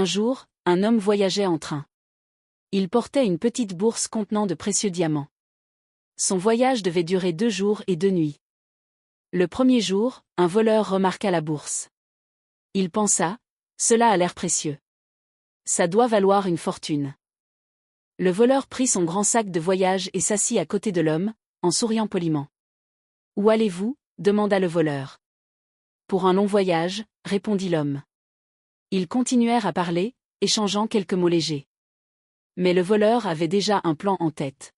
Un jour, un homme voyageait en train. Il portait une petite bourse contenant de précieux diamants. Son voyage devait durer 2 jours et 2 nuits. Le premier jour, un voleur remarqua la bourse. Il pensa, cela a l'air précieux. Ça doit valoir une fortune. Le voleur prit son grand sac de voyage et s'assit à côté de l'homme, en souriant poliment. Où allez-vous ? Demanda le voleur. Pour un long voyage, répondit l'homme. Ils continuèrent à parler, échangeant quelques mots légers. Mais le voleur avait déjà un plan en tête.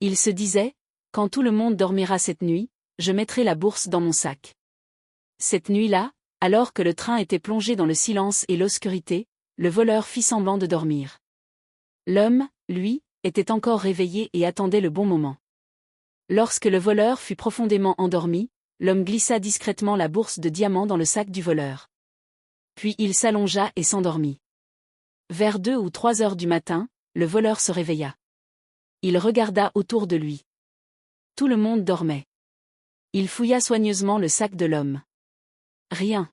Il se disait, quand tout le monde dormira cette nuit, je mettrai la bourse dans mon sac. Cette nuit-là, alors que le train était plongé dans le silence et l'obscurité, le voleur fit semblant de dormir. L'homme, lui, était encore réveillé et attendait le bon moment. Lorsque le voleur fut profondément endormi, l'homme glissa discrètement la bourse de diamants dans le sac du voleur. Puis il s'allongea et s'endormit. Vers 2 ou 3 heures du matin, le voleur se réveilla. Il regarda autour de lui. Tout le monde dormait. Il fouilla soigneusement le sac de l'homme. Rien.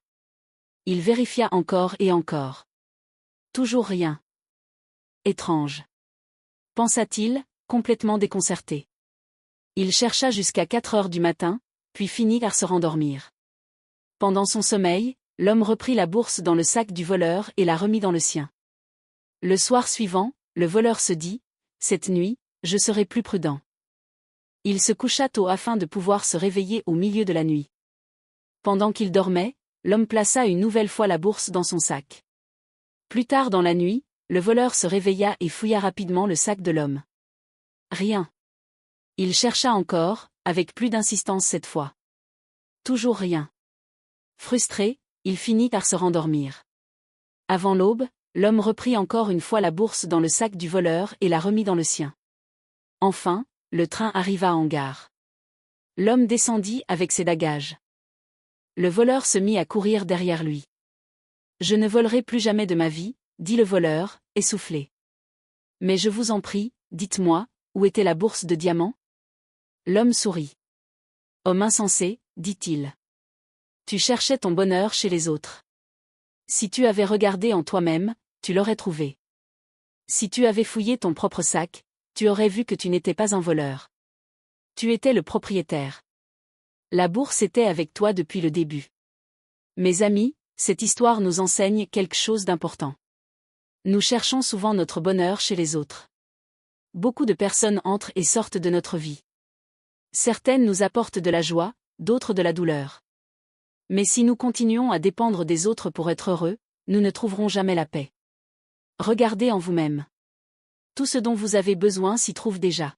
Il vérifia encore et encore. Toujours rien. Étrange. Pensa-t-il, complètement déconcerté. Il chercha jusqu'à 4 heures du matin, puis finit par se rendormir. Pendant son sommeil, l'homme reprit la bourse dans le sac du voleur et la remit dans le sien. Le soir suivant, le voleur se dit, « Cette nuit, je serai plus prudent. » Il se coucha tôt afin de pouvoir se réveiller au milieu de la nuit. Pendant qu'il dormait, l'homme plaça une nouvelle fois la bourse dans son sac. Plus tard dans la nuit, le voleur se réveilla et fouilla rapidement le sac de l'homme. Rien. Il chercha encore, avec plus d'insistance cette fois. Toujours rien. Frustré, il finit par se rendormir. Avant l'aube, l'homme reprit encore une fois la bourse dans le sac du voleur et la remit dans le sien. Enfin, le train arriva en gare. L'homme descendit avec ses bagages. Le voleur se mit à courir derrière lui. « Je ne volerai plus jamais de ma vie, » dit le voleur, essoufflé. « Mais je vous en prie, dites-moi, où était la bourse de diamants ?» L'homme sourit. « Homme insensé, dit-il. Tu cherchais ton bonheur chez les autres. Si tu avais regardé en toi-même, tu l'aurais trouvé. Si tu avais fouillé ton propre sac, tu aurais vu que tu n'étais pas un voleur. Tu étais le propriétaire. La bourse était avec toi depuis le début. Mes amis, cette histoire nous enseigne quelque chose d'important. Nous cherchons souvent notre bonheur chez les autres. Beaucoup de personnes entrent et sortent de notre vie. Certaines nous apportent de la joie, d'autres de la douleur. Mais si nous continuons à dépendre des autres pour être heureux, nous ne trouverons jamais la paix. Regardez en vous-même. Tout ce dont vous avez besoin s'y trouve déjà.